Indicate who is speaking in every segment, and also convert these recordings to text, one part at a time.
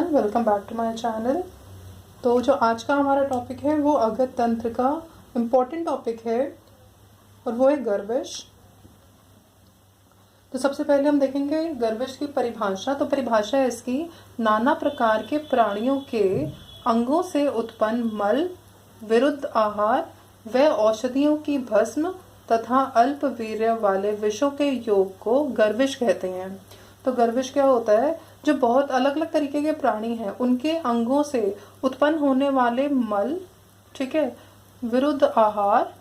Speaker 1: Welcome back to my channel. तो जो आज का हमारा टॉपिक है वो अगत तंत्र का इम्पोर्टेंट टॉपिक है और वो है गर्विश। तो सबसे पहले हम देखेंगे गर्विश की परिभाषा। तो परिभाषा है इसकी, नाना प्रकार के प्राणियों के अंगों से उत्पन्न मल, विरुद्ध आहार व औषधियों की भस्म तथा अल्प वीर्य वाले विषों के योग को गर्विश कहते हैं। तो गर्विश क्या होता है? जो बहुत अलग अलग तरीके के प्राणी हैं उनके अंगों से उत्पन्न होने वाले मल, ठीक है, विरुद्ध आहार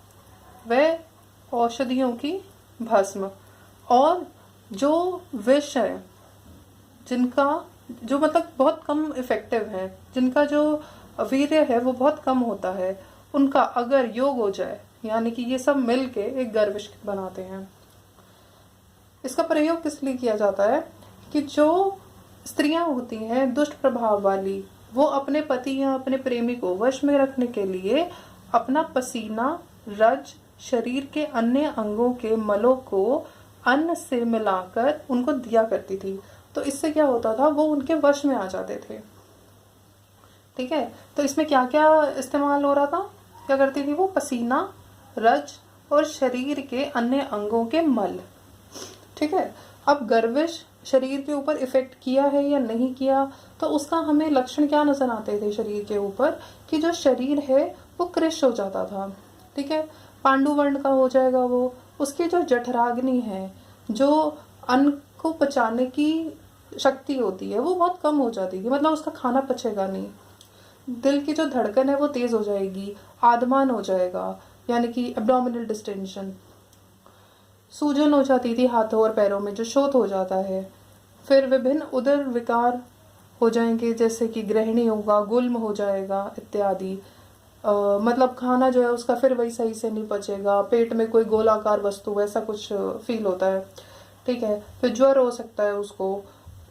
Speaker 1: व औषधियों की भस्म, और जो विष है जिनका जो मतलब बहुत कम इफेक्टिव है, जिनका जो वीर्य है वो बहुत कम होता है, उनका अगर योग हो जाए, यानी कि ये सब मिलके एक गर्विश बनाते हैं। इसका प्रयोग किस लिए किया जाता है कि जो स्त्रियां होती हैं दुष्ट प्रभाव वाली, वो अपने पति या अपने प्रेमी को वश में रखने के लिए अपना पसीना, रज, शरीर के अन्य अंगों के मलों को अन्न से मिलाकर उनको दिया करती थी। तो इससे क्या होता था, वो उनके वश में आ जाते थे। ठीक है, तो इसमें क्या क्या इस्तेमाल हो रहा था? क्या करती थी वो? पसीना, रज और शरीर के अन्य अंगों के मल। ठीक है, अब गर्विश शरीर के ऊपर इफेक्ट किया है या नहीं किया, तो उसका हमें लक्षण क्या नजर आते थे शरीर के ऊपर, कि जो शरीर है वो कृश हो जाता था। ठीक है, पांडु वर्ण का हो जाएगा वो, उसकी जो जठराग्नि है, जो अन्न को पचाने की शक्ति होती है, वो बहुत कम हो जाती थी, मतलब उसका खाना पचेगा नहीं। दिल की जो धड़कन है वो तेज हो जाएगी, आदमान हो जाएगा, यानी कि एब्डोमिनल डिस्टेंशन, सूजन हो जाती थी हाथों और पैरों में, जो शोथ हो जाता है। फिर विभिन्न उदर विकार हो जाएंगे, जैसे कि गृहिणी होगा, गुल्म हो जाएगा इत्यादि। मतलब खाना जो है उसका फिर वही सही से नहीं पचेगा, पेट में कोई गोलाकार वस्तु वैसा कुछ फील होता है। ठीक है, फिर ज्वर हो सकता है उसको,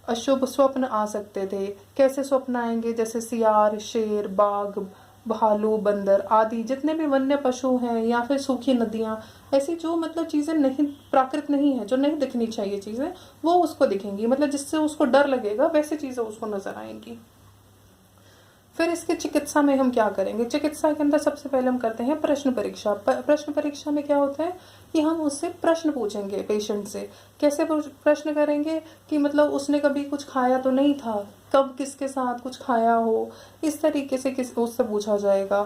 Speaker 1: अशुभ स्वप्न आ सकते थे। कैसे स्वप्न आएंगे? जैसे सियार, शेर, बाघ, भालू, बंदर आदि जितने भी वन्य पशु हैं, या फिर सूखी नदियां, ऐसी जो मतलब चीजें नहीं, प्राकृत नहीं है, जो नहीं दिखनी चाहिए चीजें, वो उसको दिखेंगी, मतलब जिससे उसको डर लगेगा वैसी चीजें उसको नजर आएंगी। फिर इसके चिकित्सा में हम क्या करेंगे? चिकित्सा के अंदर सबसे पहले हम करते हैं प्रश्न परीक्षा। प्रश्न परीक्षा में क्या होता है कि हम उससे प्रश्न पूछेंगे पेशेंट से। कैसे प्रश्न करेंगे कि मतलब उसने कभी कुछ खाया तो नहीं था, कब किसके साथ कुछ खाया हो, इस तरीके से उससे पूछा जाएगा।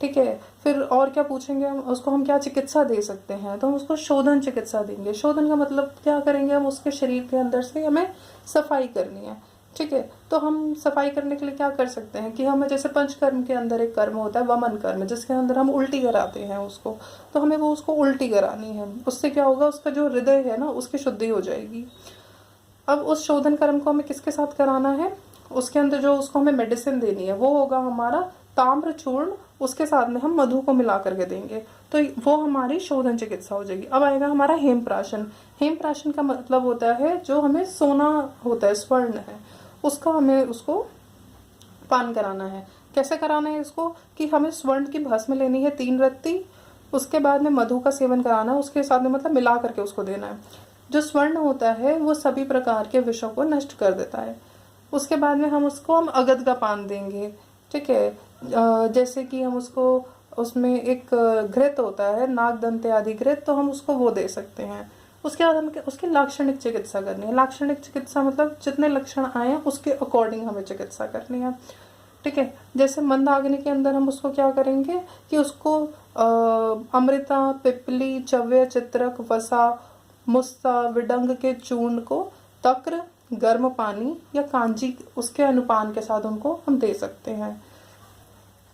Speaker 1: ठीक है, फिर और क्या पूछेंगे हम उसको, हम क्या चिकित्सा दे सकते हैं? तो हम उसको शोधन चिकित्सा देंगे। शोधन का मतलब क्या करेंगे? हम उसके शरीर के अंदर से हमें सफाई करनी है। ठीक है, तो हम सफाई करने के लिए क्या कर सकते हैं कि हमें, जैसे पंचकर्म के अंदर एक कर्म होता है वमन कर्म, जिसके अंदर हम उल्टी कराते हैं उसको, तो हमें वो उसको उल्टी करानी है। उससे क्या होगा, उसका जो हृदय है ना उसकी शुद्धि हो जाएगी। अब उस शोधन कर्म को हमें किसके साथ कराना है? उसके अंदर जो उसको हमें मेडिसिन देनी है वो होगा हमारा ताम्र चूर्ण, उसके साथ में हम मधु को मिला करके देंगे, तो वो हमारी शोधन चिकित्सा हो जाएगी। अब आएगा हमारा हेमप्राशन। हेमप्राशन का मतलब होता है जो हमें सोना होता है, स्वर्ण है, उसका हमें उसको पान कराना है। कैसे कराना है इसको कि हमें स्वर्ण की भस्म लेनी है 3 रत्ती, उसके बाद में मधु का सेवन कराना है, उसके साथ में मतलब मिला करके उसको देना है। जो स्वर्ण होता है वो सभी प्रकार के विषों को नष्ट कर देता है। उसके बाद में हम अगद का पान देंगे। ठीक है, जैसे कि हम उसको, उसमें एक घृत होता है, नागदंत आदि घृत, तो हम उसको वो दे सकते हैं। उसके बाद हम उसकी लाक्षणिक चिकित्सा करनी है। लाक्षणिक चिकित्सा मतलब जितने लक्षण आए उसके अकॉर्डिंग हमें चिकित्सा करनी है। ठीक है, जैसे मंदाग्नि के अंदर हम उसको क्या करेंगे कि उसको अमृता, पिपली, चव्य, चित्रक, वसा, मुस्सा, विडंग के चूर्ण को तक्र, गर्म पानी या कांजी, उसके अनुपान के साथ उनको हम दे सकते हैं।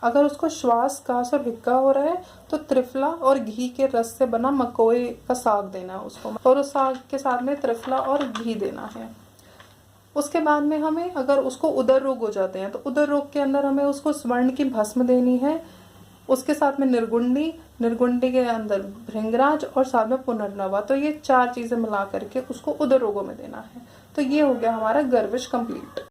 Speaker 1: अगर उसको श्वास, कास और हिक्का हो रहा है तो त्रिफला और घी के रस से बना मकोए का साग देना है उसको, और उस साग के साथ में त्रिफला और घी देना है। उसके बाद में हमें, अगर उसको उदर रोग हो जाते हैं तो उदर रोग के अंदर हमें उसको स्वर्ण की भस्म देनी है, उसके साथ में निर्गुंडी, निर्गुंडी के अंदर भृंगराज और साथ में पुनर्नवा। तो ये 4 चीजें मिला करके उसको उदर रोगों में देना है। तो ये हो गया हमारा गर्विश कंप्लीट।